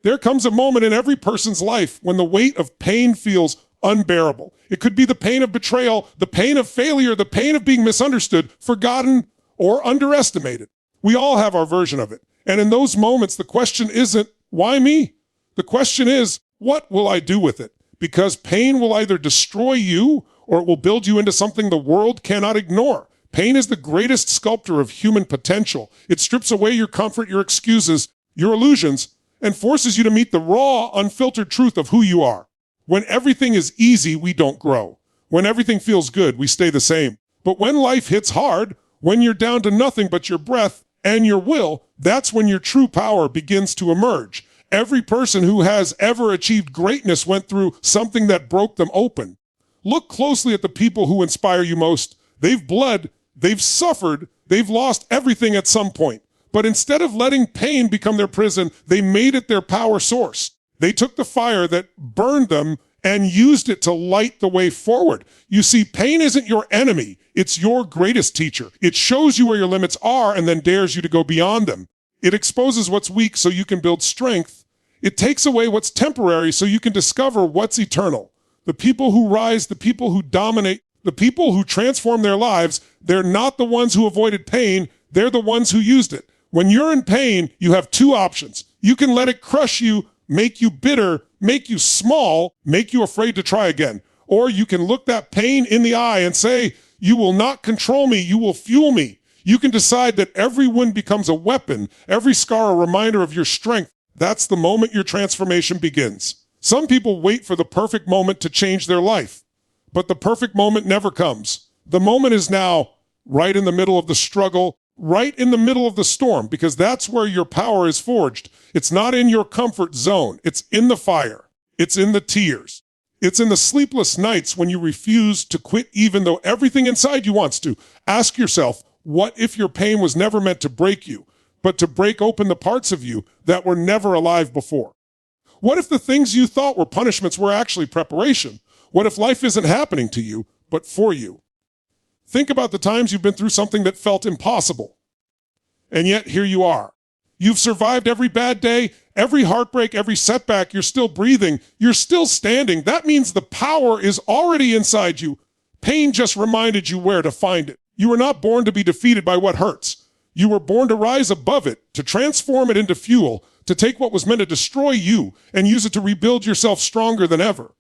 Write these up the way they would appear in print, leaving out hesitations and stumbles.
There comes a moment in every person's life when the weight of pain feels unbearable. It could be the pain of betrayal, the pain of failure, the pain of being misunderstood, forgotten, or underestimated. We all have our version of it. And in those moments, the question isn't, why me? The question is, what will I do with it? Because pain will either destroy you or it will build you into something the world cannot ignore. Pain is the greatest sculptor of human potential. It strips away your comfort, your excuses, your illusions, and forces you to meet the raw, unfiltered truth of who you are. When everything is easy, we don't grow. When everything feels good, we stay the same. But when life hits hard, when you're down to nothing but your breath and your will, that's when your true power begins to emerge. Every person who has ever achieved greatness went through something that broke them open. Look closely at the people who inspire you most. They've bled, they've suffered, they've lost everything at some point. But instead of letting pain become their prison, they made it their power source. They took the fire that burned them and used it to light the way forward. You see, pain isn't your enemy. It's your greatest teacher. It shows you where your limits are and then dares you to go beyond them. It exposes what's weak so you can build strength. It takes away what's temporary so you can discover what's eternal. The people who rise, the people who dominate, the people who transform their lives, they're not the ones who avoided pain. They're the ones who used it. When you're in pain, you have two options. You can let it crush you, make you bitter, make you small, make you afraid to try again. Or you can look that pain in the eye and say, you will not control me, you will fuel me. You can decide that every wound becomes a weapon, every scar a reminder of your strength. That's the moment your transformation begins. Some people wait for the perfect moment to change their life, but the perfect moment never comes. The moment is now, right in the middle of the struggle, right in the middle of the storm, because that's where your power is forged. It's not in your comfort zone. It's in the fire. It's in the tears. It's in the sleepless nights when you refuse to quit even though everything inside you wants to. Ask yourself, what if your pain was never meant to break you, but to break open the parts of you that were never alive before? What if the things you thought were punishments were actually preparation? What if life isn't happening to you, but for you? Think about the times you've been through something that felt impossible. And yet, here you are. You've survived every bad day, every heartbreak, every setback. You're still breathing. You're still standing. That means the power is already inside you. Pain just reminded you where to find it. You were not born to be defeated by what hurts. You were born to rise above it, to transform it into fuel, to take what was meant to destroy you and use it to rebuild yourself stronger than ever.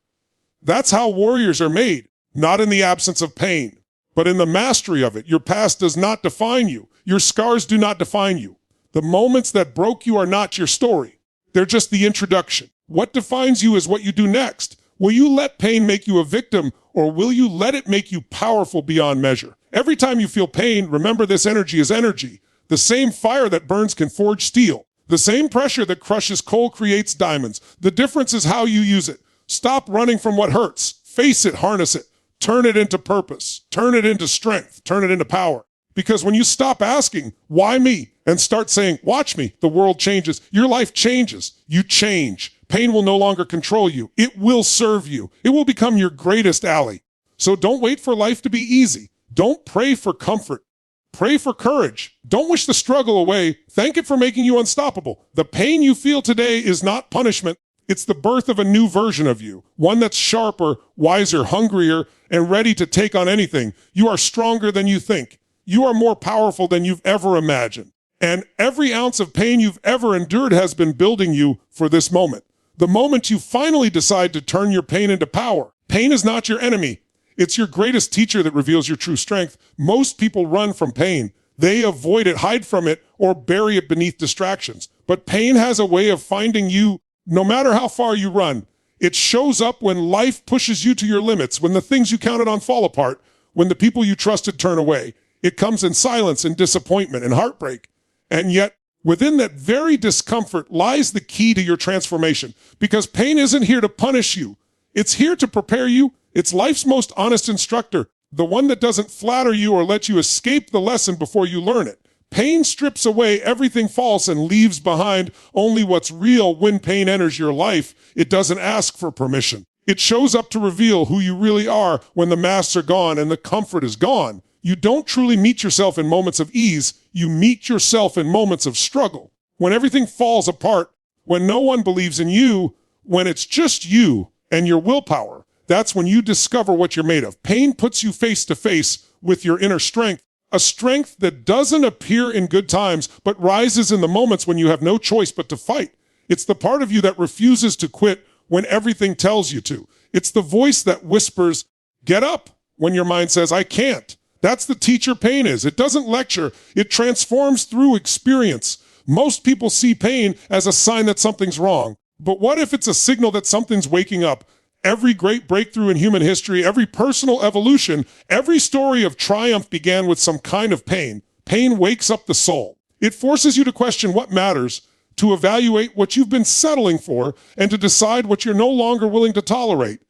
That's how warriors are made, not in the absence of pain, but in the mastery of it. Your past does not define you. Your scars do not define you. The moments that broke you are not your story. They're just the introduction. What defines you is what you do next. Will you let pain make you a victim, or will you let it make you powerful beyond measure? Every time you feel pain, remember this energy is energy. The same fire that burns can forge steel. The same pressure that crushes coal creates diamonds. The difference is how you use it. Stop running from what hurts. Face it, harness it. Turn it into purpose. Turn it into strength. Turn it into power. Because when you stop asking, why me? And start saying, watch me, the world changes. Your life changes. You change. Pain will no longer control you. It will serve you. It will become your greatest ally. So don't wait for life to be easy. Don't pray for comfort. Pray for courage. Don't wish the struggle away. Thank it for making you unstoppable. The pain you feel today is not punishment. It's the birth of a new version of you, one that's sharper, wiser, hungrier, and ready to take on anything. You are stronger than you think. You are more powerful than you've ever imagined. And every ounce of pain you've ever endured has been building you for this moment. The moment you finally decide to turn your pain into power. Pain is not your enemy. It's your greatest teacher that reveals your true strength. Most people run from pain. They avoid it, hide from it, or bury it beneath distractions. But pain has a way of finding you no matter how far you run. It shows up when life pushes you to your limits, when the things you counted on fall apart, when the people you trusted turn away. It comes in silence and disappointment and heartbreak. And yet, within that very discomfort lies the key to your transformation. Because pain isn't here to punish you. It's here to prepare you. It's life's most honest instructor, the one that doesn't flatter you or let you escape the lesson before you learn it. Pain strips away everything false and leaves behind only what's real. When pain enters your life, it doesn't ask for permission. It shows up to reveal who you really are when the masks are gone and the comfort is gone. You don't truly meet yourself in moments of ease. You meet yourself in moments of struggle. When everything falls apart, When no one believes in you, when it's just you and your willpower, that's when you discover what you're made of. Pain puts you face to face with your inner strength, a strength that doesn't appear in good times, but rises in the moments when you have no choice but to fight. It's the part of you that refuses to quit when everything tells you to. It's the voice that whispers, get up, when your mind says, I can't. That's the teacher pain is. It doesn't lecture. It transforms through experience. Most people see pain as a sign that something's wrong. But what if it's a signal that something's waking up? Every great breakthrough in human history, every personal evolution, every story of triumph began with some kind of pain. Pain wakes up the soul. It forces you to question what matters, to evaluate what you've been settling for, and to decide what you're no longer willing to tolerate.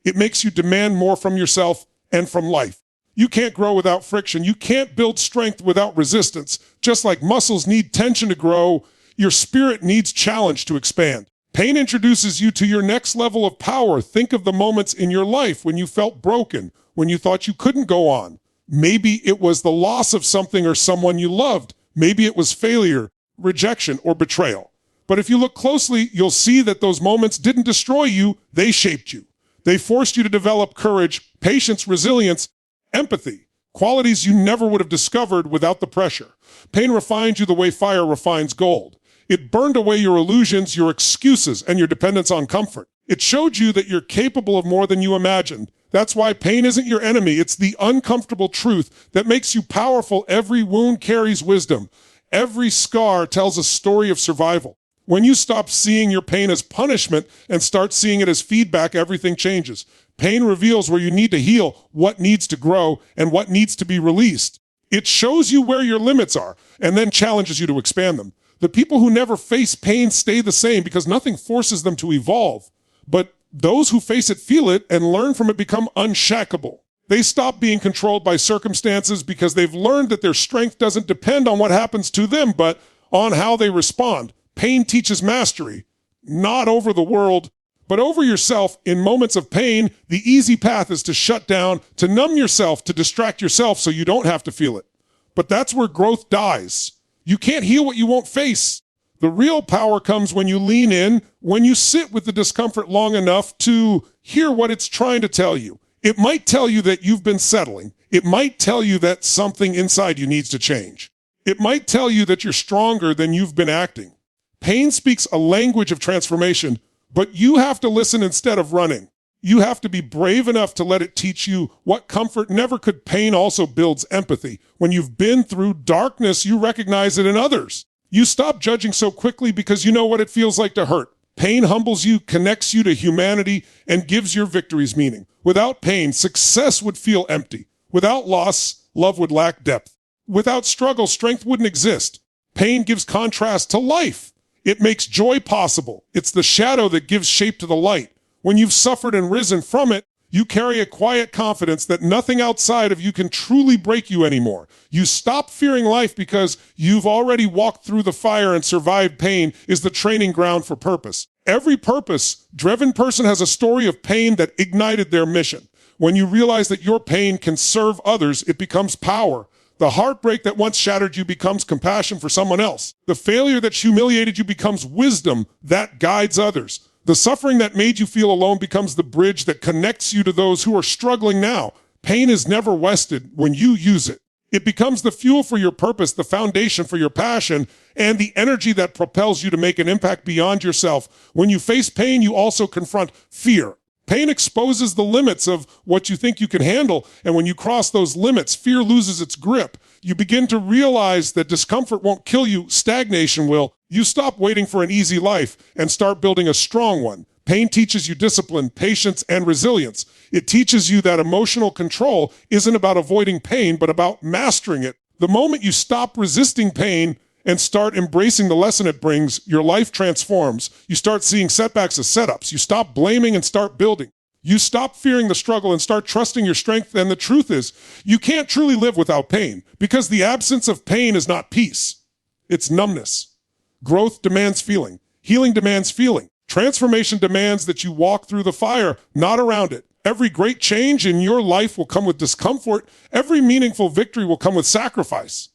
It makes you demand more from yourself and from life. You can't grow without friction. You can't build strength without resistance. Just like muscles need tension to grow, your spirit needs challenge to expand. Pain introduces you to your next level of power. Think of the moments in your life when you felt broken, when you thought you couldn't go on. Maybe it was the loss of something or someone you loved. Maybe it was failure, rejection, or betrayal. But if you look closely, you'll see that those moments didn't destroy you, they shaped you. They forced you to develop courage, patience, resilience, empathy, qualities you never would have discovered without the pressure. Pain refined you the way fire refines gold. It burned away your illusions, your excuses, and your dependence on comfort. It showed you that you're capable of more than you imagined. That's why pain isn't your enemy. It's the uncomfortable truth that makes you powerful. Every wound carries wisdom. Every scar tells a story of survival. When you stop seeing your pain as punishment and start seeing it as feedback, everything changes. Pain reveals where you need to heal, what needs to grow, and what needs to be released. It shows you where your limits are and then challenges you to expand them. The people who never face pain stay the same because nothing forces them to evolve. But those who face it feel it and learn from it become unshackable. They stop being controlled by circumstances because they've learned that their strength doesn't depend on what happens to them, but on how they respond. Pain teaches mastery, not over the world, but over yourself. In moments of pain, the easy path is to shut down, to numb yourself, to distract yourself so you don't have to feel it. But that's where growth dies. You can't heal what you won't face. The real power comes when you lean in, when you sit with the discomfort long enough to hear what it's trying to tell you. It might tell you that you've been settling. It might tell you that something inside you needs to change. It might tell you that you're stronger than you've been acting. Pain speaks a language of transformation, but you have to listen instead of running. You have to be brave enough to let it teach you what comfort never could. Pain also builds empathy. When you've been through darkness, you recognize it in others. You stop judging so quickly because you know what it feels like to hurt. Pain humbles you, connects you to humanity, and gives your victories meaning. Without pain, success would feel empty. Without loss, love would lack depth. Without struggle, strength wouldn't exist. Pain gives contrast to life. It makes joy possible. It's the shadow that gives shape to the light. When you've suffered and risen from it, you carry a quiet confidence that nothing outside of you can truly break you anymore. You stop fearing life because you've already walked through the fire and survived. Pain is the training ground for purpose. Every purpose-driven person has a story of pain that ignited their mission. When you realize that your pain can serve others, it becomes power. The heartbreak that once shattered you becomes compassion for someone else. The failure that humiliated you becomes wisdom that guides others. The suffering that made you feel alone becomes the bridge that connects you to those who are struggling now. Pain is never wasted when you use it. It becomes the fuel for your purpose, the foundation for your passion, and the energy that propels you to make an impact beyond yourself. When you face pain, you also confront fear. Pain exposes the limits of what you think you can handle, and when you cross those limits, fear loses its grip. You begin to realize that discomfort won't kill you, stagnation will. You stop waiting for an easy life and start building a strong one. Pain teaches you discipline, patience, and resilience. It teaches you that emotional control isn't about avoiding pain, but about mastering it. The moment you stop resisting pain and start embracing the lesson it brings, your life transforms. You start seeing setbacks as setups. You stop blaming and start building. You stop fearing the struggle and start trusting your strength. And the truth is, you can't truly live without pain because the absence of pain is not peace. It's numbness. Growth demands feeling. Healing demands feeling. Transformation demands that you walk through the fire, not around it. Every great change in your life will come with discomfort. Every meaningful victory will come with sacrifice.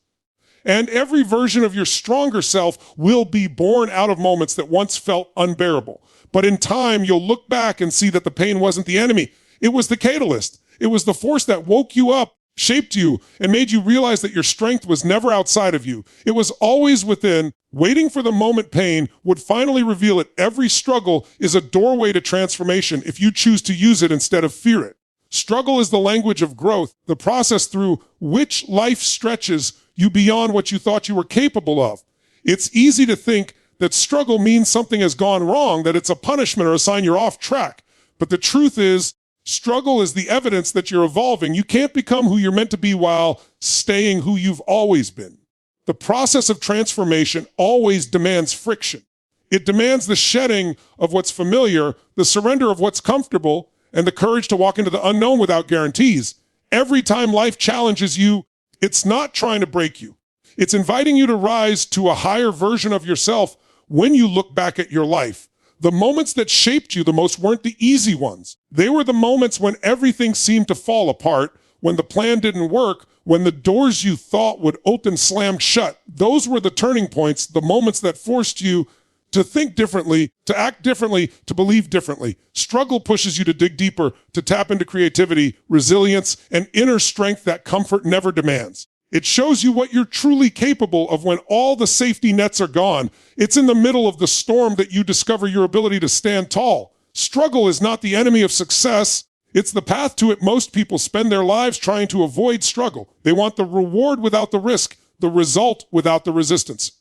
And every version of your stronger self will be born out of moments that once felt unbearable. But in time, you'll look back and see that the pain wasn't the enemy. It was the catalyst. It was the force that woke you up, shaped you, and made you realize that your strength was never outside of you. It was always within, waiting for the moment pain would finally reveal it. Every struggle is a doorway to transformation if you choose to use it instead of fear it. Struggle is the language of growth, the process through which life stretches you beyond what you thought you were capable of. It's easy to think that struggle means something has gone wrong, that it's a punishment or a sign you're off track. But the truth is, struggle is the evidence that you're evolving. You can't become who you're meant to be while staying who you've always been. The process of transformation always demands friction. It demands the shedding of what's familiar, the surrender of what's comfortable, and the courage to walk into the unknown without guarantees. Every time life challenges you, it's not trying to break you. It's inviting you to rise to a higher version of yourself when you look back at your life. The moments that shaped you the most weren't the easy ones. They were the moments when everything seemed to fall apart, when the plan didn't work, when the doors you thought would open slammed shut. Those were the turning points, the moments that forced you to think differently, to act differently, to believe differently. Struggle pushes you to dig deeper, to tap into creativity, resilience, and inner strength that comfort never demands. It shows you what you're truly capable of when all the safety nets are gone. It's in the middle of the storm that you discover your ability to stand tall. Struggle is not the enemy of success. It's the path to it. Most people spend their lives trying to avoid struggle. They want the reward without the risk, the result without the resistance.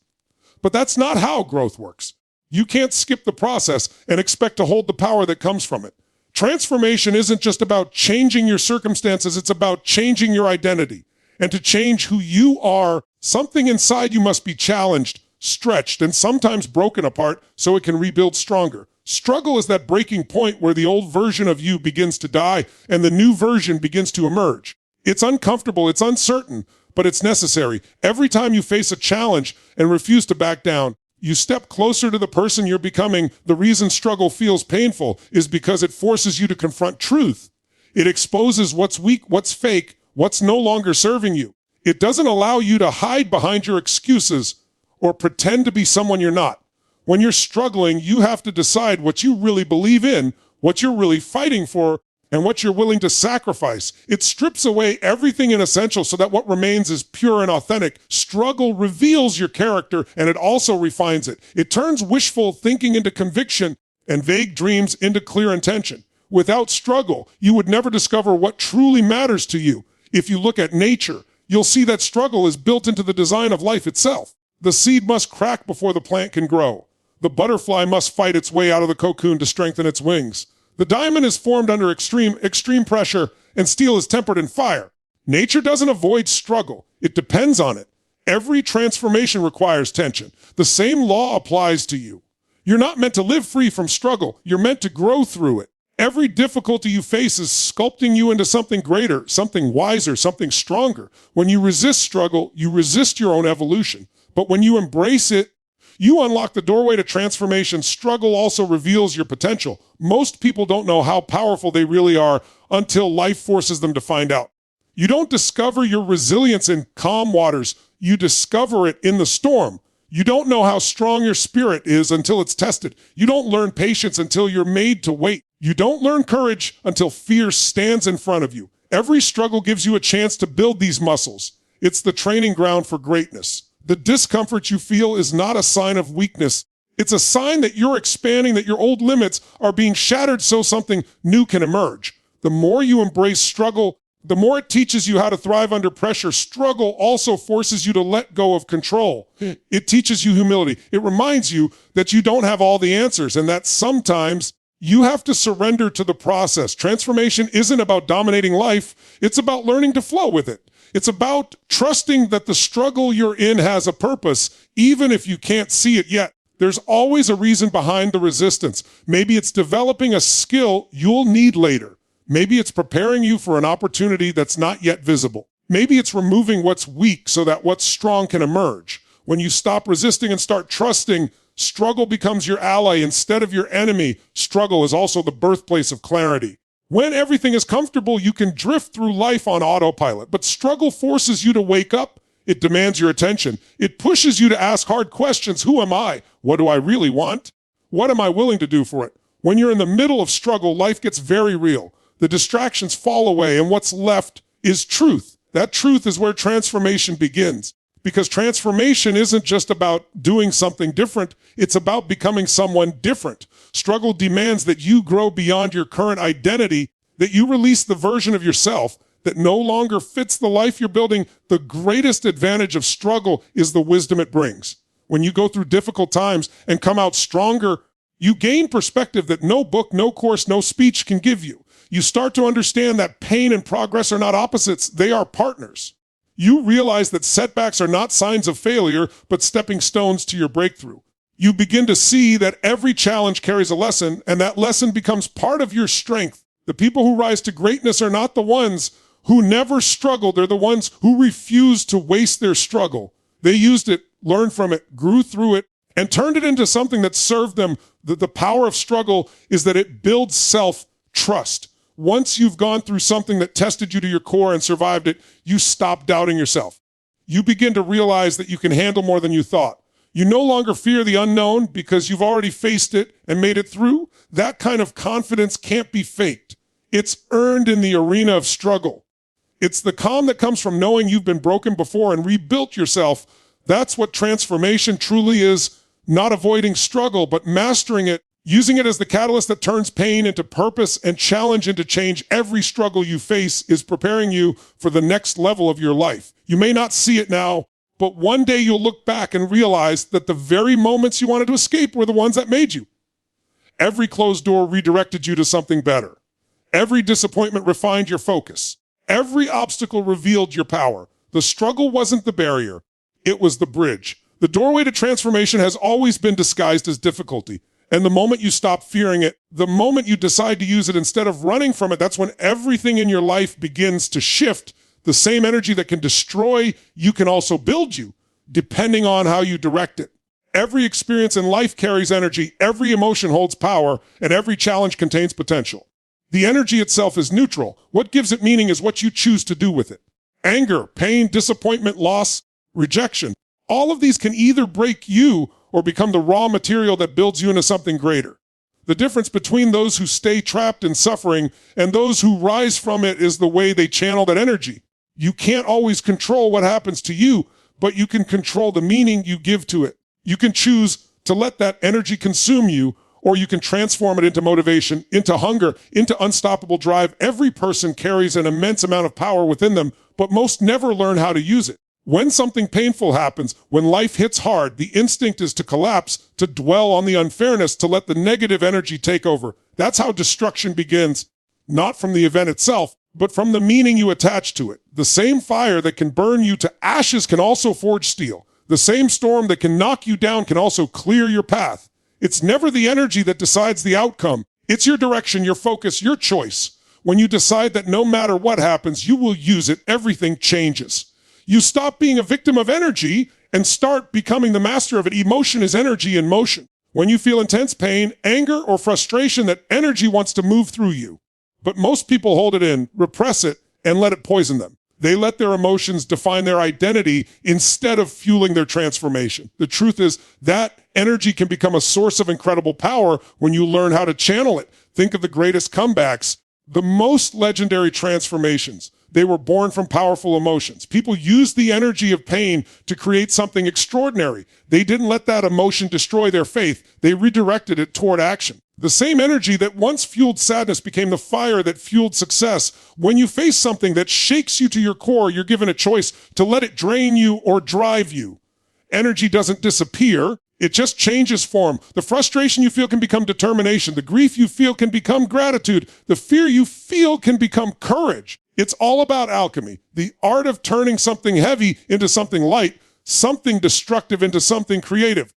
But that's not how growth works. You can't skip the process and expect to hold the power that comes from it. Transformation isn't just about changing your circumstances, it's about changing your identity. And to change who you are, something inside you must be challenged, stretched, and sometimes broken apart so it can rebuild stronger. Struggle is that breaking point where the old version of you begins to die and the new version begins to emerge. It's uncomfortable, it's uncertain, but it's necessary. Every time you face a challenge and refuse to back down, you step closer to the person you're becoming. The reason struggle feels painful is because it forces you to confront truth. It exposes what's weak, what's fake, what's no longer serving you. It doesn't allow you to hide behind your excuses or pretend to be someone you're not. When you're struggling, you have to decide what you really believe in, what you're really fighting for, and what you're willing to sacrifice. It strips away everything inessential so that what remains is pure and authentic. Struggle reveals your character, and it also refines it. It turns wishful thinking into conviction and vague dreams into clear intention. Without struggle, you would never discover what truly matters to you. If you look at nature, you'll see that struggle is built into the design of life itself. The seed must crack before the plant can grow. The butterfly must fight its way out of the cocoon to strengthen its wings. The diamond is formed under extreme pressure, and steel is tempered in fire. Nature doesn't avoid struggle. It depends on it. Every transformation requires tension. The same law applies to you. You're not meant to live free from struggle. You're meant to grow through it. Every difficulty you face is sculpting you into something greater, something wiser, something stronger. When you resist struggle, you resist your own evolution. But when you embrace it, you unlock the doorway to transformation. Struggle also reveals your potential. Most people don't know how powerful they really are until life forces them to find out. You don't discover your resilience in calm waters. You discover it in the storm. You don't know how strong your spirit is until it's tested. You don't learn patience until you're made to wait. You don't learn courage until fear stands in front of you. Every struggle gives you a chance to build these muscles. It's the training ground for greatness. The discomfort you feel is not a sign of weakness. It's a sign that you're expanding, that your old limits are being shattered so something new can emerge. The more you embrace struggle, the more it teaches you how to thrive under pressure. Struggle also forces you to let go of control. It teaches you humility. It reminds you that you don't have all the answers and that sometimes you have to surrender to the process. Transformation isn't about dominating life. It's about learning to flow with it. It's about trusting that the struggle you're in has a purpose, even if you can't see it yet. There's always a reason behind the resistance. Maybe it's developing a skill you'll need later. Maybe it's preparing you for an opportunity that's not yet visible. Maybe it's removing what's weak so that what's strong can emerge. When you stop resisting and start trusting, struggle becomes your ally instead of your enemy. Struggle is also the birthplace of clarity. When everything is comfortable, you can drift through life on autopilot, but struggle forces you to wake up. It demands your attention. It pushes you to ask hard questions. Who am I? What do I really want? What am I willing to do for it? When you're in the middle of struggle, life gets very real. The distractions fall away, and what's left is truth. That truth is where transformation begins. Because transformation isn't just about doing something different, it's about becoming someone different. Struggle demands that you grow beyond your current identity, that you release the version of yourself that no longer fits the life you're building. The greatest advantage of struggle is the wisdom it brings. When you go through difficult times and come out stronger, you gain perspective that no book, no course, no speech can give you. You start to understand that pain and progress are not opposites, they are partners. You realize that setbacks are not signs of failure, but stepping stones to your breakthrough. You begin to see that every challenge carries a lesson, and that lesson becomes part of your strength. The people who rise to greatness are not the ones who never struggled. They're the ones who refuse to waste their struggle. They used it, learned from it, grew through it, and turned it into something that served them. The power of struggle is that it builds self-trust. Once you've gone through something that tested you to your core and survived it, you stop doubting yourself. You begin to realize that you can handle more than you thought. You no longer fear the unknown because you've already faced it and made it through. That kind of confidence can't be faked. It's earned in the arena of struggle. It's the calm that comes from knowing you've been broken before and rebuilt yourself. That's what transformation truly is, not avoiding struggle, but mastering it, using it as the catalyst that turns pain into purpose and challenge into change. Every struggle you face is preparing you for the next level of your life. You may not see it now, but one day you'll look back and realize that the very moments you wanted to escape were the ones that made you. Every closed door redirected you to something better. Every disappointment refined your focus. Every obstacle revealed your power. The struggle wasn't the barrier. It was the bridge. The doorway to transformation has always been disguised as difficulty. And the moment you stop fearing it, the moment you decide to use it instead of running from it, that's when everything in your life begins to shift. The same energy that can destroy you can also build you, depending on how you direct it. Every experience in life carries energy, every emotion holds power, and every challenge contains potential. The energy itself is neutral. What gives it meaning is what you choose to do with it. Anger, pain, disappointment, loss, rejection. All of these can either break you or become the raw material that builds you into something greater. The difference between those who stay trapped in suffering and those who rise from it is the way they channel that energy. You can't always control what happens to you, but you can control the meaning you give to it. You can choose to let that energy consume you, or you can transform it into motivation, into hunger, into unstoppable drive. Every person carries an immense amount of power within them, but most never learn how to use it. When something painful happens, when life hits hard, the instinct is to collapse, to dwell on the unfairness, to let the negative energy take over. That's how destruction begins, not from the event itself, but from the meaning you attach to it. The same fire that can burn you to ashes can also forge steel. The same storm that can knock you down can also clear your path. It's never the energy that decides the outcome. It's your direction, your focus, your choice. When you decide that no matter what happens, you will use it, everything changes. You stop being a victim of energy and start becoming the master of it. Emotion is energy in motion. When you feel intense pain, anger, or frustration, that energy wants to move through you. But most people hold it in, repress it, and let it poison them. They let their emotions define their identity instead of fueling their transformation. The truth is that energy can become a source of incredible power when you learn how to channel it. Think of the greatest comebacks, the most legendary transformations. They were born from powerful emotions. People used the energy of pain to create something extraordinary. They didn't let that emotion destroy their faith. They redirected it toward action. The same energy that once fueled sadness became the fire that fueled success. When you face something that shakes you to your core, you're given a choice to let it drain you or drive you. Energy doesn't disappear. It just changes form. The frustration you feel can become determination. The grief you feel can become gratitude. The fear you feel can become courage. It's all about alchemy, the art of turning something heavy into something light, something destructive into something creative.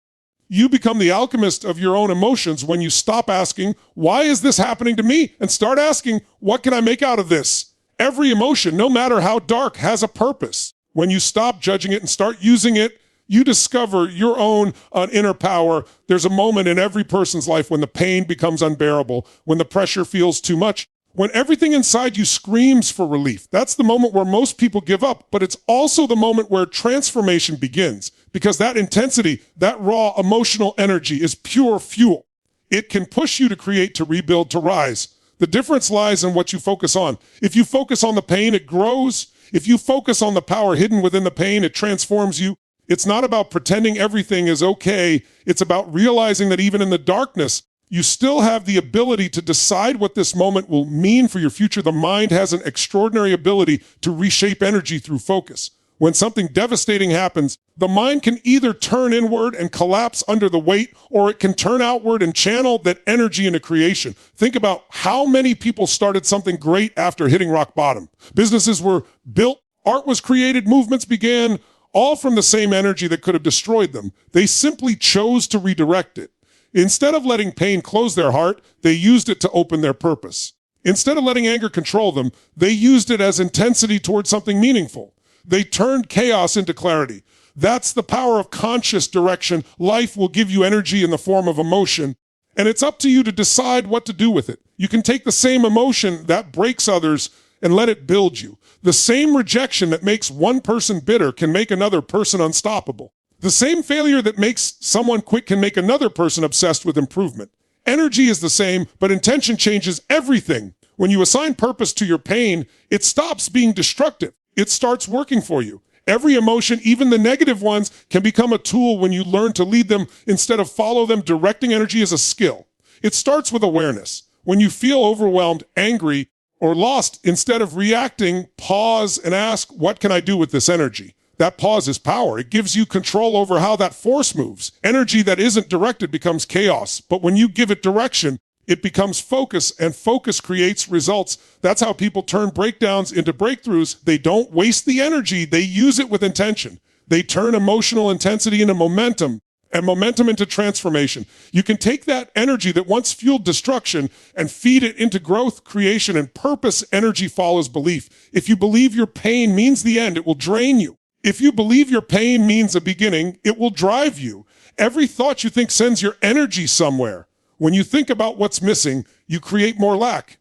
You become the alchemist of your own emotions when you stop asking, why is this happening to me? And start asking, what can I make out of this? Every emotion, no matter how dark, has a purpose. When you stop judging it and start using it, you discover your own inner power. There's a moment in every person's life when the pain becomes unbearable, when the pressure feels too much, when everything inside you screams for relief. That's the moment where most people give up, but it's also the moment where transformation begins, because that intensity, that raw emotional energy is pure fuel. It can push you to create, to rebuild, to rise. The difference lies in what you focus on. If you focus on the pain, it grows. If you focus on the power hidden within the pain, it transforms you. It's not about pretending everything is okay. It's about realizing that even in the darkness, you still have the ability to decide what this moment will mean for your future. The mind has an extraordinary ability to reshape energy through focus. When something devastating happens, the mind can either turn inward and collapse under the weight, or it can turn outward and channel that energy into creation. Think about how many people started something great after hitting rock bottom. Businesses were built, art was created, movements began, all from the same energy that could have destroyed them. They simply chose to redirect it. Instead of letting pain close their heart, they used it to open their purpose. Instead of letting anger control them, they used it as intensity towards something meaningful. They turned chaos into clarity. That's the power of conscious direction. Life will give you energy in the form of emotion, and it's up to you to decide what to do with it. You can take the same emotion that breaks others and let it build you. The same rejection that makes one person bitter can make another person unstoppable. The same failure that makes someone quit can make another person obsessed with improvement. Energy is the same, but intention changes everything. When you assign purpose to your pain, it stops being destructive. It starts working for you. Every emotion, even the negative ones, can become a tool when you learn to lead them instead of follow them. Directing energy is a skill. It starts with awareness. When you feel overwhelmed, angry, or lost, instead of reacting, pause and ask, what can I do with this energy? That pause is power. It gives you control over how that force moves. Energy that isn't directed becomes chaos. But when you give it direction, it becomes focus, and focus creates results. That's how people turn breakdowns into breakthroughs. They don't waste the energy. They use it with intention. They turn emotional intensity into momentum, and momentum into transformation. You can take that energy that once fueled destruction and feed it into growth, creation, and purpose. Energy follows belief. If you believe your pain means the end, it will drain you. If you believe your pain means a beginning, it will drive you. Every thought you think sends your energy somewhere. When you think about what's missing, you create more lack.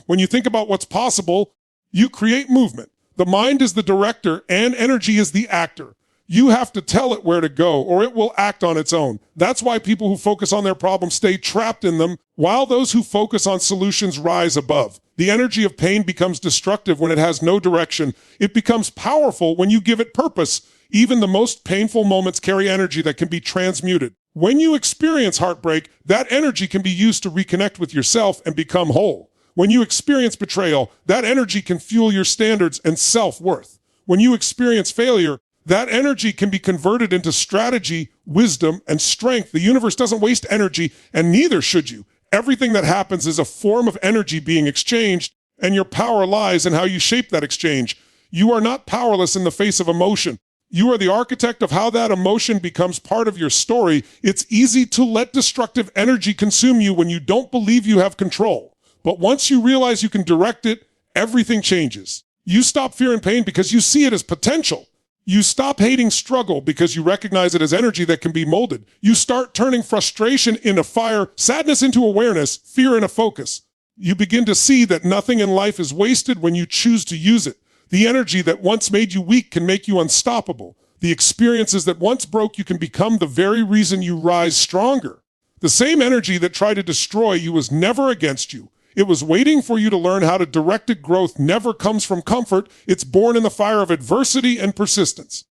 When you think about what's possible, you create movement. The mind is the director and energy is the actor. You have to tell it where to go, or it will act on its own. That's why people who focus on their problems stay trapped in them, while those who focus on solutions rise above. The energy of pain becomes destructive when it has no direction. It becomes powerful when you give it purpose. Even the most painful moments carry energy that can be transmuted. When you experience heartbreak, that energy can be used to reconnect with yourself and become whole. When you experience betrayal, that energy can fuel your standards and self-worth. When you experience failure, that energy can be converted into strategy, wisdom, and strength. The universe doesn't waste energy, and neither should you. Everything that happens is a form of energy being exchanged, and your power lies in how you shape that exchange. You are not powerless in the face of emotion. You are the architect of how that emotion becomes part of your story. It's easy to let destructive energy consume you when you don't believe you have control. But once you realize you can direct it, everything changes. You stop fearing pain because you see it as potential. You stop hating struggle because you recognize it as energy that can be molded. You start turning frustration into fire, sadness into awareness, fear into focus. You begin to see that nothing in life is wasted when you choose to use it. The energy that once made you weak can make you unstoppable. The experiences that once broke you can become the very reason you rise stronger. The same energy that tried to destroy you was never against you. It was waiting for you to learn how to direct it. Growth never comes from comfort. It's born in the fire of adversity and persistence.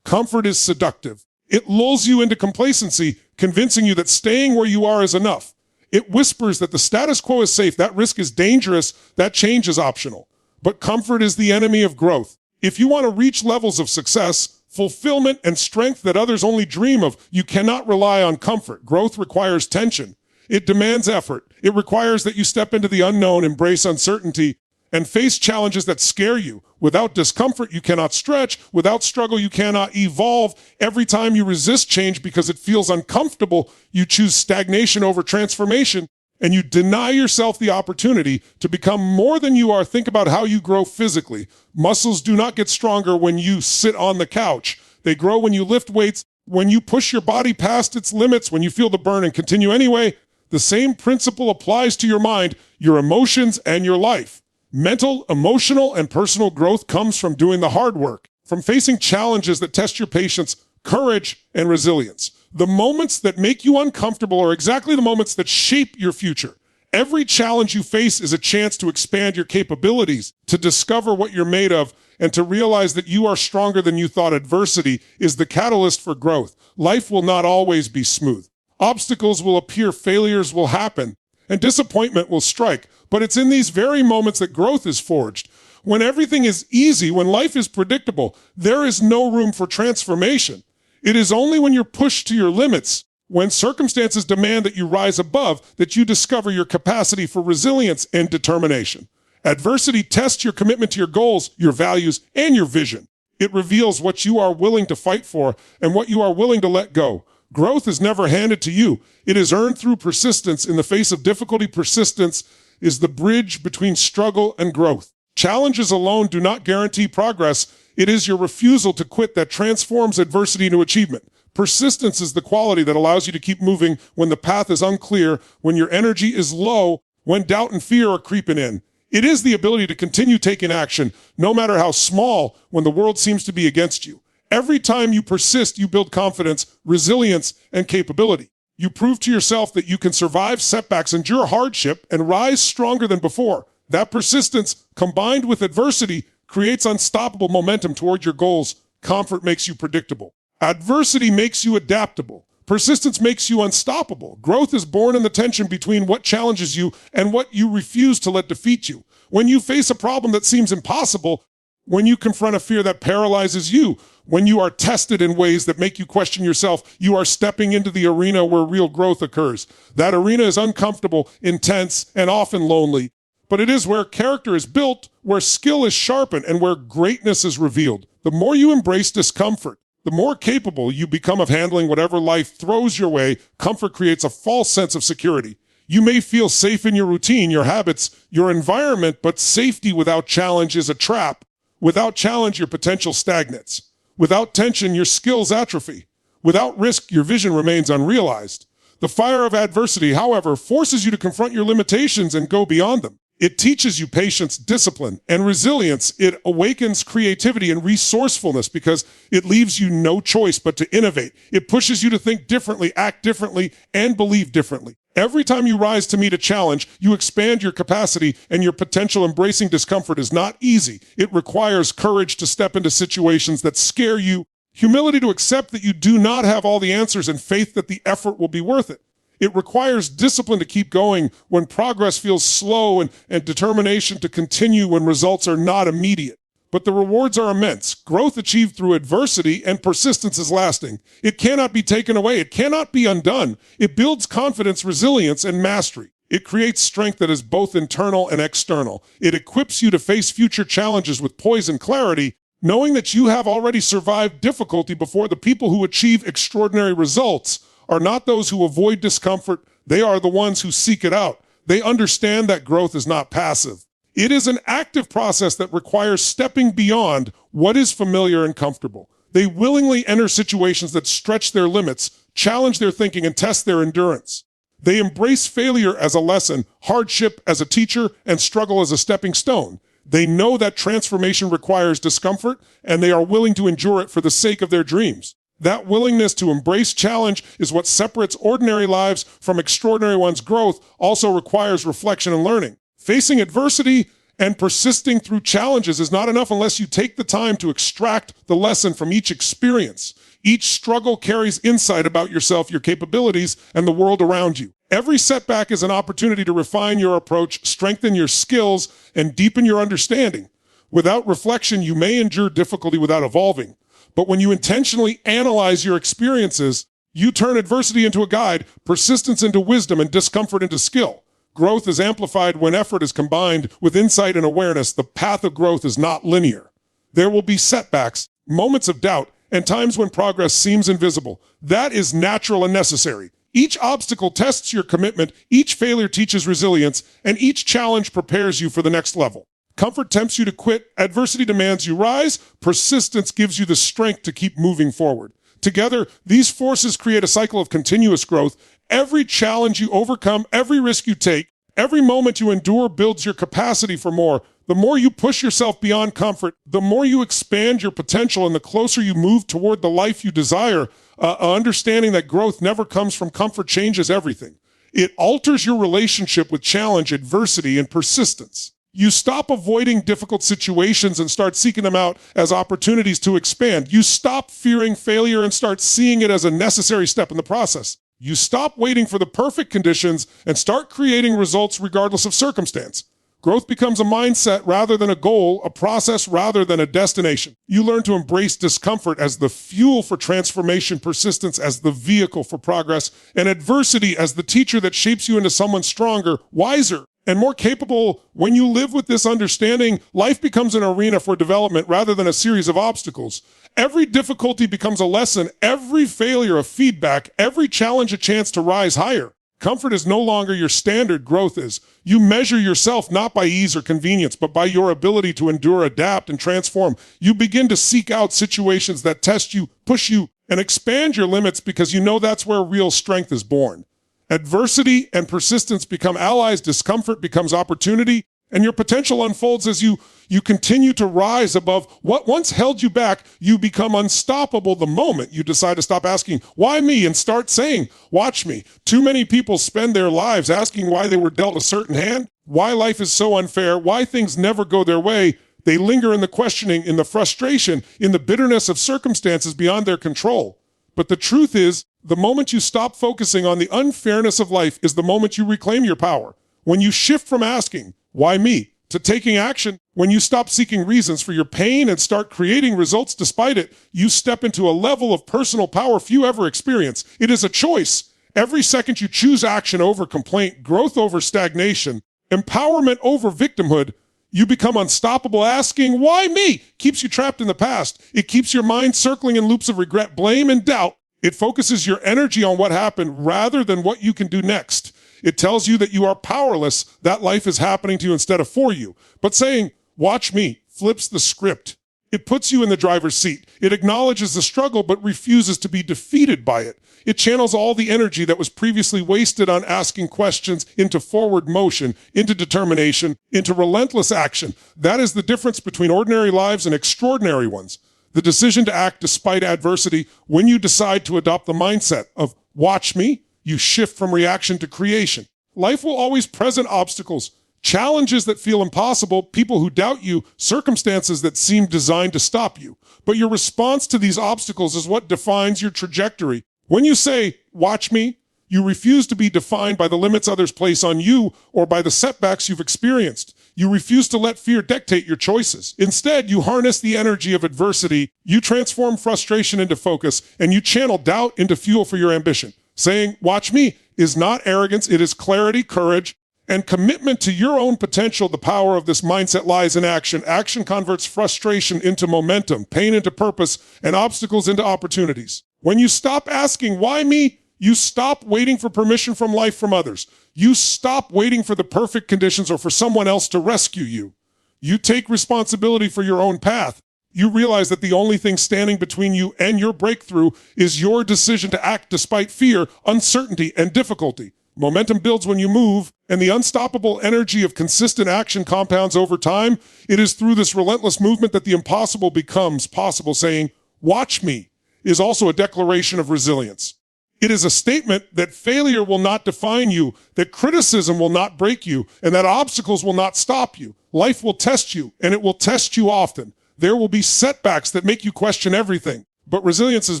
Comfort is seductive. It lulls you into complacency, convincing you that staying where you are is enough. It whispers that the status quo is safe, that risk is dangerous, that change is optional. But comfort is the enemy of growth. If you want to reach levels of success, fulfillment, and strength that others only dream of, you cannot rely on comfort. Growth requires tension. It demands effort. It requires that you step into the unknown, embrace uncertainty, and face challenges that scare you. Without discomfort, you cannot stretch. Without struggle, you cannot evolve. Every time you resist change because it feels uncomfortable, you choose stagnation over transformation, and you deny yourself the opportunity to become more than you are. Think about how you grow physically. Muscles do not get stronger when you sit on the couch. They grow when you lift weights, when you push your body past its limits, when you feel the burn and continue anyway. The same principle applies to your mind, your emotions, and your life. Mental, emotional, and personal growth comes from doing the hard work, from facing challenges that test your patience, courage, and resilience. The moments that make you uncomfortable are exactly the moments that shape your future. Every challenge you face is a chance to expand your capabilities, to discover what you're made of, and to realize that you are stronger than you thought. Adversity is the catalyst for growth. Life will not always be smooth. Obstacles will appear, failures will happen, and disappointment will strike. But it's in these very moments that growth is forged. When everything is easy, when life is predictable, there is no room for transformation. It is only when you're pushed to your limits, when circumstances demand that you rise above, that you discover your capacity for resilience and determination. Adversity tests your commitment to your goals, your values, and your vision. It reveals what you are willing to fight for and what you are willing to let go. Growth is never handed to you. It is earned through persistence. In the face of difficulty, persistence is the bridge between struggle and growth. Challenges alone do not guarantee progress. It is your refusal to quit that transforms adversity into achievement. Persistence is the quality that allows you to keep moving when the path is unclear, when your energy is low, when doubt and fear are creeping in. It is the ability to continue taking action, no matter how small, when the world seems to be against you. Every time you persist, you build confidence, resilience, and capability. You prove to yourself that you can survive setbacks, endure hardship, and rise stronger than before. That persistence, combined with adversity, creates unstoppable momentum toward your goals. Comfort makes you predictable. Adversity makes you adaptable. Persistence makes you unstoppable. Growth is born in the tension between what challenges you and what you refuse to let defeat you. When you face a problem that seems impossible, when you confront a fear that paralyzes you, when you are tested in ways that make you question yourself, you are stepping into the arena where real growth occurs. That arena is uncomfortable, intense, and often lonely, but it is where character is built, where skill is sharpened, and where greatness is revealed. The more you embrace discomfort, the more capable you become of handling whatever life throws your way. Comfort creates a false sense of security. You may feel safe in your routine, your habits, your environment, but safety without challenge is a trap. Without challenge, your potential stagnates. Without tension, your skills atrophy. Without risk, your vision remains unrealized. The fire of adversity, however, forces you to confront your limitations and go beyond them. It teaches you patience, discipline, and resilience. It awakens creativity and resourcefulness because it leaves you no choice but to innovate. It pushes you to think differently, act differently, and believe differently. Every time you rise to meet a challenge, you expand your capacity and your potential. Embracing discomfort is not easy. It requires courage to step into situations that scare you, humility to accept that you do not have all the answers, and faith that the effort will be worth it. It requires discipline to keep going when progress feels slow and determination to continue when results are not immediate. But the rewards are immense. Growth achieved through adversity and persistence is lasting. It cannot be taken away. It cannot be undone. It builds confidence, resilience, and mastery. It creates strength that is both internal and external. It equips you to face future challenges with poise and clarity, knowing that you have already survived difficulty before. The people who achieve extraordinary results are not those who avoid discomfort. They are the ones who seek it out. They understand that growth is not passive. It is an active process that requires stepping beyond what is familiar and comfortable. They willingly enter situations that stretch their limits, challenge their thinking, and test their endurance. They embrace failure as a lesson, hardship as a teacher, and struggle as a stepping stone. They know that transformation requires discomfort, and they are willing to endure it for the sake of their dreams. That willingness to embrace challenge is what separates ordinary lives from extraordinary ones. Growth also requires reflection and learning. Facing adversity and persisting through challenges is not enough unless you take the time to extract the lesson from each experience. Each struggle carries insight about yourself, your capabilities, and the world around you. Every setback is an opportunity to refine your approach, strengthen your skills, and deepen your understanding. Without reflection, you may endure difficulty without evolving. But when you intentionally analyze your experiences, you turn adversity into a guide, persistence into wisdom, and discomfort into skill. Growth is amplified when effort is combined with insight and awareness. The path of growth is not linear. There will be setbacks, moments of doubt, and times when progress seems invisible. That is natural and necessary. Each obstacle tests your commitment, each failure teaches resilience, and each challenge prepares you for the next level. Comfort tempts you to quit, adversity demands you rise, persistence gives you the strength to keep moving forward. Together, these forces create a cycle of continuous growth. Every challenge you overcome, every risk you take, every moment you endure builds your capacity for more. The more you push yourself beyond comfort, the more you expand your potential and the closer you move toward the life you desire. Understanding that growth never comes from comfort changes everything. It alters your relationship with challenge, adversity, and persistence. You stop avoiding difficult situations and start seeking them out as opportunities to expand. You stop fearing failure and start seeing it as a necessary step in the process. You stop waiting for the perfect conditions and start creating results regardless of circumstance. Growth becomes a mindset rather than a goal, a process rather than a destination. You learn to embrace discomfort as the fuel for transformation, persistence as the vehicle for progress, and adversity as the teacher that shapes you into someone stronger, wiser, and more capable. When you live with this understanding, life becomes an arena for development rather than a series of obstacles. Every difficulty becomes a lesson, every failure a feedback, every challenge a chance to rise higher. Comfort is no longer your standard, growth is. You measure yourself not by ease or convenience, but by your ability to endure, adapt, and transform. You begin to seek out situations that test you, push you, and expand your limits because you know that's where real strength is born. Adversity and persistence become allies, discomfort becomes opportunity, and your potential unfolds as you continue to rise above what once held you back. You become unstoppable the moment you decide to stop asking, why me, and start saying, watch me. Too many people spend their lives asking why they were dealt a certain hand, why life is so unfair, why things never go their way. They linger in the questioning, in the frustration, in the bitterness of circumstances beyond their control. But the truth is, the moment you stop focusing on the unfairness of life is the moment you reclaim your power. When you shift from asking, why me, to taking action, when you stop seeking reasons for your pain and start creating results despite it, you step into a level of personal power few ever experience. It is a choice. Every second you choose action over complaint, growth over stagnation, empowerment over victimhood, you become unstoppable. Asking, why me, keeps you trapped in the past. It keeps your mind circling in loops of regret, blame, and doubt. It focuses your energy on what happened rather than what you can do next. It tells you that you are powerless, that life is happening to you instead of for you. But saying, watch me, flips the script. It puts you in the driver's seat. It acknowledges the struggle but refuses to be defeated by it. It channels all the energy that was previously wasted on asking questions into forward motion, into determination, into relentless action. That is the difference between ordinary lives and extraordinary ones. The decision to act despite adversity. When you decide to adopt the mindset of watch me, you shift from reaction to creation. Life will always present obstacles, challenges that feel impossible, people who doubt you, circumstances that seem designed to stop you. But your response to these obstacles is what defines your trajectory. When you say, watch me, you refuse to be defined by the limits others place on you or by the setbacks you've experienced. You refuse to let fear dictate your choices. Instead, you harness the energy of adversity, you transform frustration into focus, and you channel doubt into fuel for your ambition. Saying, watch me, is not arrogance, it is clarity, courage, and commitment to your own potential. The power of this mindset lies in action. Action converts frustration into momentum, pain into purpose, and obstacles into opportunities. When you stop asking, why me? You stop waiting for permission from life, from others. You stop waiting for the perfect conditions or for someone else to rescue you. You take responsibility for your own path. You realize that the only thing standing between you and your breakthrough is your decision to act despite fear, uncertainty, and difficulty. Momentum builds when you move, and the unstoppable energy of consistent action compounds over time. It is through this relentless movement that the impossible becomes possible. Saying, watch me, is also a declaration of resilience. It is a statement that failure will not define you, that criticism will not break you, and that obstacles will not stop you. Life will test you, and it will test you often. There will be setbacks that make you question everything, but resilience is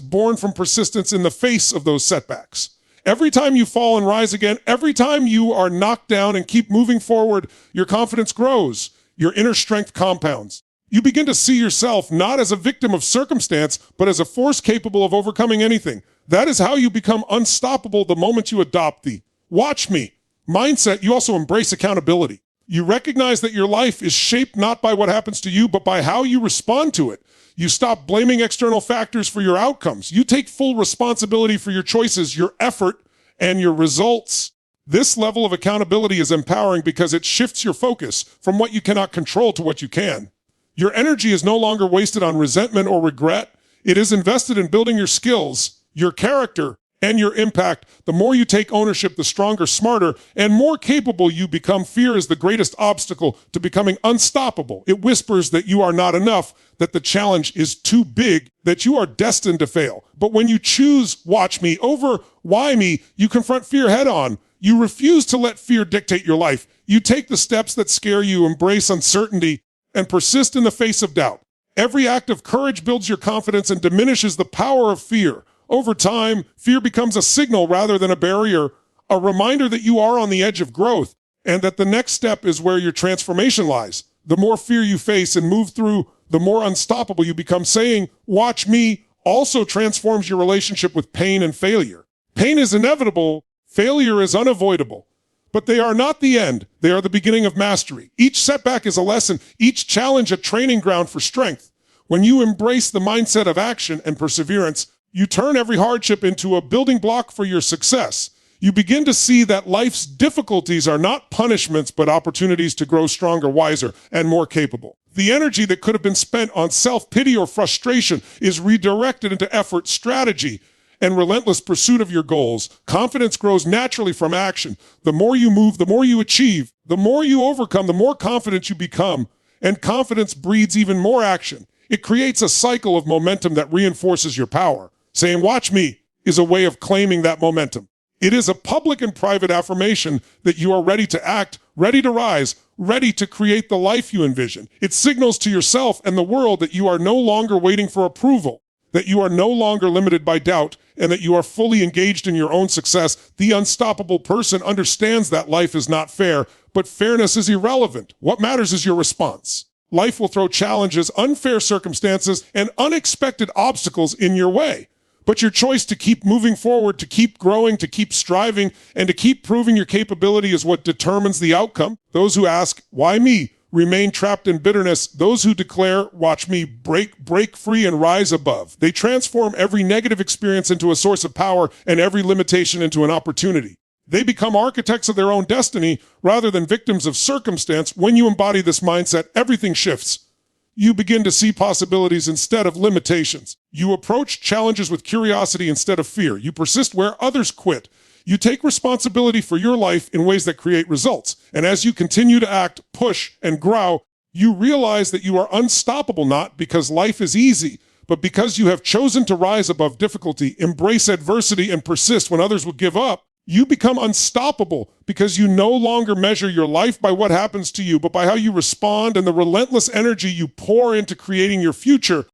born from persistence in the face of those setbacks. Every time you fall and rise again, every time you are knocked down and keep moving forward, your confidence grows, your inner strength compounds. You begin to see yourself not as a victim of circumstance, but as a force capable of overcoming anything. That is how you become unstoppable the moment you adopt the watch me mindset. You also embrace accountability. You recognize that your life is shaped not by what happens to you, but by how you respond to it. You stop blaming external factors for your outcomes. You take full responsibility for your choices, your effort, and your results. This level of accountability is empowering because it shifts your focus from what you cannot control to what you can. Your energy is no longer wasted on resentment or regret. It is invested in building your skills, your character, and your impact. The more you take ownership, the stronger, smarter, and more capable you become. Fear is the greatest obstacle to becoming unstoppable. It whispers that you are not enough, that the challenge is too big, that you are destined to fail. But when you choose watch me over why me, you confront fear head on. You refuse to let fear dictate your life. You take the steps that scare you, embrace uncertainty, and persist in the face of doubt. Every act of courage builds your confidence and diminishes the power of fear. Over time, fear becomes a signal rather than a barrier, a reminder that you are on the edge of growth, and that the next step is where your transformation lies. The more fear you face and move through, the more unstoppable you become. Saying, watch me, also transforms your relationship with pain and failure. Pain is inevitable, failure is unavoidable. But they are not the end, they are the beginning of mastery. Each setback is a lesson, each challenge a training ground for strength. When you embrace the mindset of action and perseverance, you turn every hardship into a building block for your success. You begin to see that life's difficulties are not punishments, but opportunities to grow stronger, wiser, and more capable. The energy that could have been spent on self-pity or frustration is redirected into effort, strategy, and relentless pursuit of your goals. Confidence grows naturally from action. The more you move, the more you achieve. The more you overcome, the more confident you become. And confidence breeds even more action. It creates a cycle of momentum that reinforces your power. Saying, watch me, is a way of claiming that momentum. It is a public and private affirmation that you are ready to act, ready to rise, ready to create the life you envision. It signals to yourself and the world that you are no longer waiting for approval, that you are no longer limited by doubt, and that you are fully engaged in your own success. The unstoppable person understands that life is not fair, but fairness is irrelevant. What matters is your response. Life will throw challenges, unfair circumstances, and unexpected obstacles in your way. But your choice to keep moving forward, to keep growing, to keep striving, and to keep proving your capability is what determines the outcome. Those who ask, why me, remain trapped in bitterness. Those who declare, watch me, break free and rise above. They transform every negative experience into a source of power and every limitation into an opportunity. They become architects of their own destiny rather than victims of circumstance. When you embody this mindset, everything shifts. You begin to see possibilities instead of limitations. You approach challenges with curiosity instead of fear. You persist where others quit. You take responsibility for your life in ways that create results. And as you continue to act, push, and grow, you realize that you are unstoppable, not because life is easy, but because you have chosen to rise above difficulty, embrace adversity, and persist when others will give up. You become unstoppable because you no longer measure your life by what happens to you, but by how you respond and the relentless energy you pour into creating your future.